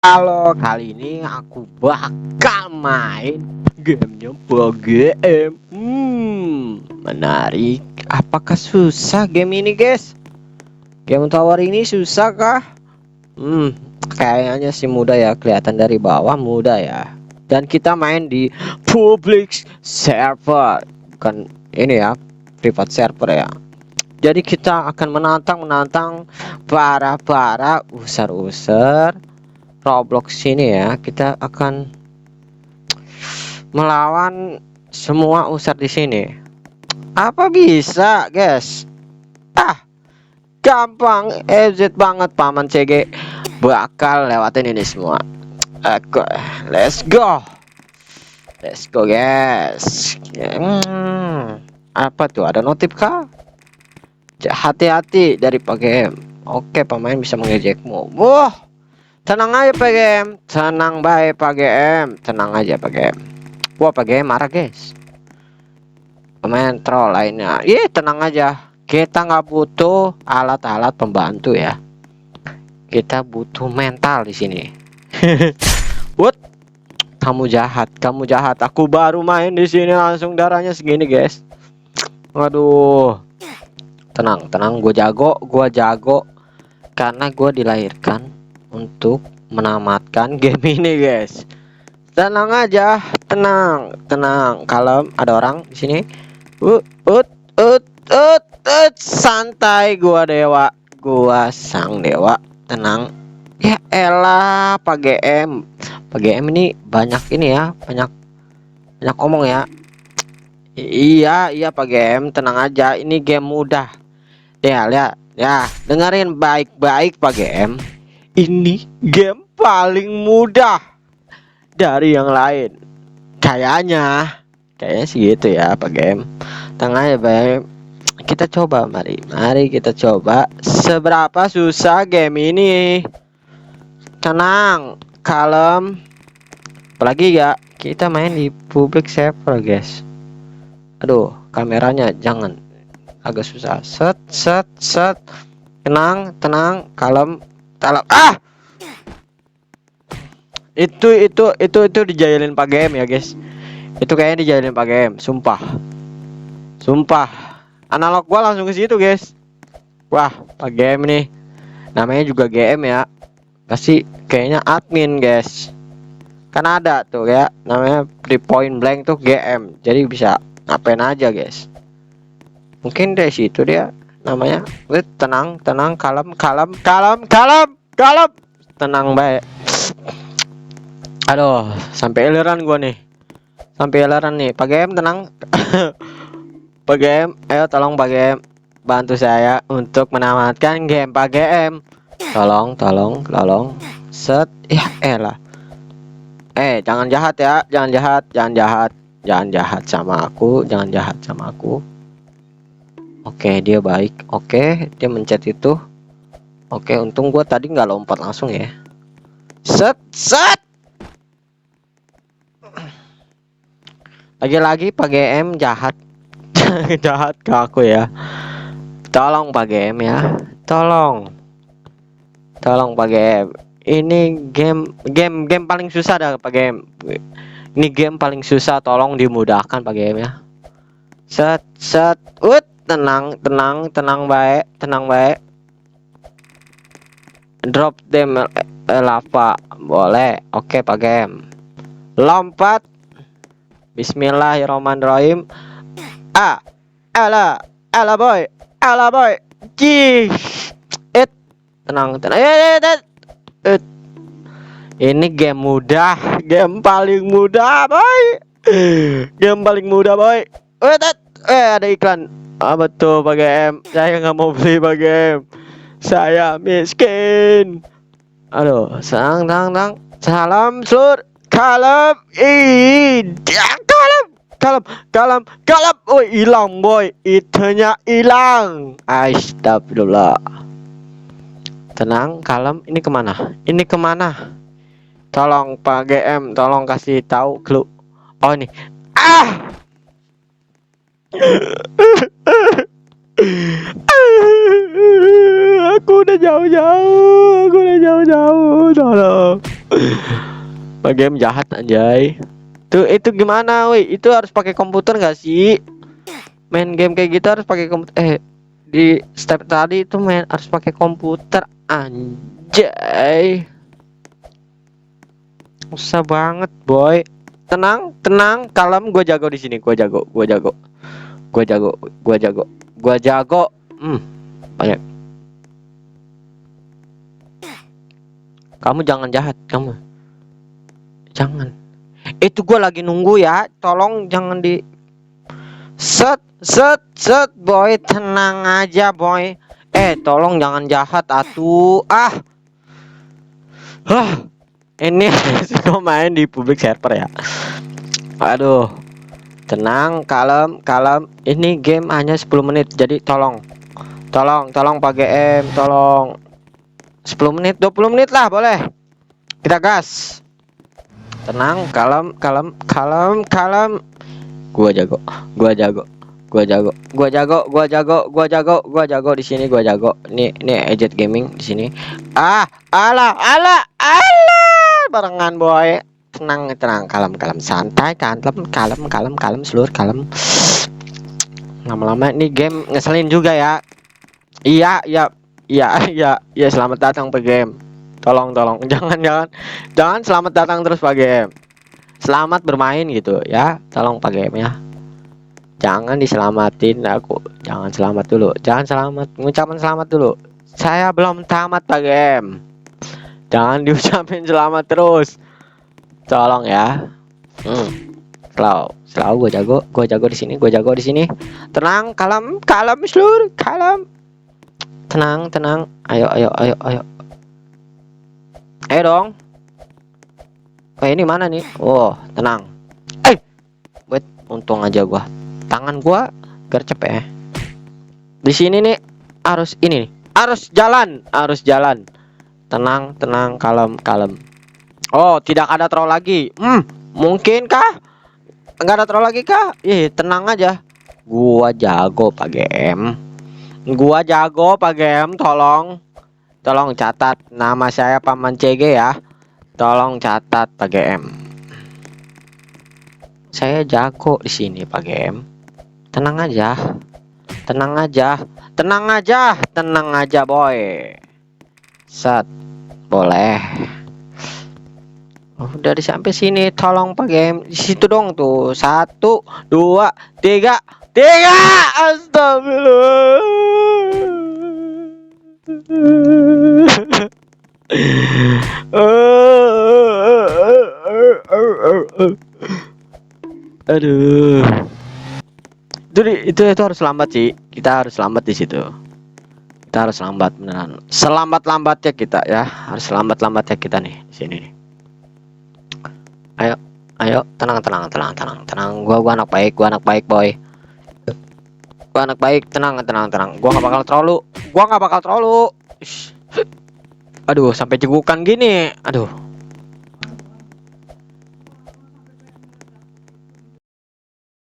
Halo, kali ini aku bakal main gamenya BGM. Menarik. Apakah susah game ini, guys? Game tower ini susah kah? Kayaknya sih mudah ya. Kelihatan dari bawah mudah ya. Dan kita main di public server, bukan ini ya, private server ya. Jadi kita akan menantang para user Roblox sini ya. Kita akan melawan semua user di sini. Apa bisa, guys? Gampang, easy banget. Paman CG bakal lewatin ini semua. Oke, let's go. Let's go, guys. Apa tuh? Ada notif kah? Hati-hati dari PGM. Oke, pemain bisa mengejekmu. Wah. Tenang aja PGM, tenang baik PGM, tenang aja PGM. Wah PGM marah guys. Pemain troll lainnya, tenang aja. Kita nggak butuh alat-alat pembantu ya. Kita butuh mental di sini. What? Kamu jahat, kamu jahat. Aku baru main di sini langsung darahnya segini guys. Waduh. Tenang, tenang. Gue jago karena gue dilahirkan untuk menamatkan game ini guys. Tenang aja, tenang. Kalau ada orang di sini, santai. Gua dewa, gua sang dewa. Tenang. Ya elah, Pak GM ini banyak ini ya, banyak omong ya. Iya Pak GM, tenang aja. Ini game mudah. Lihat, ya dengerin baik-baik Pak GM. Ini game paling mudah dari yang lain. Kayaknya sih gitu ya Pak Game. Tengah ya baik. Kita coba, mari kita coba seberapa susah game ini. Tenang, kalem. Apalagi ya, kita main di public server guys. Aduh, kameranya jangan agak susah. Set. Tenang, kalem. Itu dijailin Pak GM ya guys. Itu kayaknya dijailin Pak GM, sumpah. Analog gua langsung ke situ guys. Wah, Pak GM nih. Namanya juga GM ya. Pasti kayaknya admin guys. Kan ada tuh ya, namanya di point blank tuh GM. Jadi bisa ngapain aja guys. Mungkin dari situ dia namanya. Tenang, kalem. Tenang baik. Aduh, sampai eleran gua nih. Pak GM tenang. Pak GM, ayo tolong Pak GM bantu saya untuk menamatkan game Pak GM. Tolong. Set. Ya elah. Jangan jahat ya, jangan jahat sama aku. Oke, dia baik. Oke, dia mencet itu. Oke, untung gua tadi nggak lompat langsung ya. Set. Lagi-lagi Pak GM jahat. Jahat ke aku ya. Tolong Pak GM ya. Tolong Pak GM. Ini game paling susah dah Pak GM. Ini game paling susah, tolong dimudahkan Pak GM ya. Set. Tenang baik. Drop them lava. Boleh. Oke Pak GM. Lompat. Bismillahirrahmanirrahim. Ala boy. Tenang. Ini game mudah, game paling mudah boy. Ada iklan. Betul Pak GM. Saya nggak mau beli Pak GM. Saya miskin. Aduh, tenang. Salam sur. Kalem. Kalem. Oh, hilang boy. Itunya hilang. Astagfirullah. Tenang, kalem. Ini kemana? Tolong Pak GM, tolong kasih tahu clue. Oh ini. Aku udah jauh-jauh. Tolong. Game jahat anjay. Tuh itu gimana, woi? Itu harus pakai komputer gak sih? Main game kayak gitu harus pakai komputer. Di step tadi itu harus pakai komputer anjay. Usah banget, boy. Tenang, tenang, kalem. Gue jago di sini. Gue jago, gue jago, gue jago, gue jago, gue jago. Banyak. Kamu jangan jahat, kamu. Jangan. Itu gue lagi nunggu ya. Tolong jangan di set boy. Tenang aja, boy. Tolong jangan jahat atuh. Ini suka main di public server ya. Aduh. Tenang, kalem, kalem. Ini game hanya 10 menit. Jadi tolong Pak GM, tolong. 10 menit, 20 menit lah boleh. Kita gas. Tenang, kalem, kalem, kalem, kalem. Gua jago, gua jago, gua jago, gua jago, gua jago, gua jago, gua jago di sini, gua jago. Ini Ejet Gaming di sini. Alah, barengan boy. Tenang, tenang, kalem, kalem, santai, kalem, kalem, kalem, kalem, seluruh kalem. Lama-lama ini game ngeselin juga ya. Iya, selamat datang Pak game. Tolong, jangan selamat datang terus Pak game. Selamat bermain gitu ya. Tolong Pak game ya. Jangan diselamatin aku. Jangan selamat dulu. Jangan selamat. Mengucapkan selamat dulu. Saya belum tamat Pak game. Jangan diucapin selamat terus. Tolong ya. Selalu gue jago di sini, Tenang, kalem, seluruh, kalem. Tenang. Ayo. Ayo dong. Ini mana nih? Oh, tenang. Wait, untung aja gua. Tangan gua gercep ya. Di sini nih harus ini nih. Harus jalan. Tenang, kalem. Oh, tidak ada troll lagi. Mungkinkah? Enggak ada troll lagi kah? Tenang aja. Gua jago Pak GM. Tolong catat nama saya Paman CG ya. Tolong catat Pak GM. Saya jago di sini Pak GM. Tenang aja boy. Set. Boleh. Udah sampai sini, tolong Pak game di situ dong tuh. 1 2 3 astagfirullah. Aduh. Itu harus lambat sih. Kita harus lambat di situ. Kita harus lambat beneran. Selambat-lambatnya kita ya. Harus lambat-lambatnya kita nih di sini nih. Ayo, tenang. Gua anak baik, boy. Gua anak baik, tenang. Gua nggak bakal troll lu. Aduh, sampai jegukan gini. Aduh.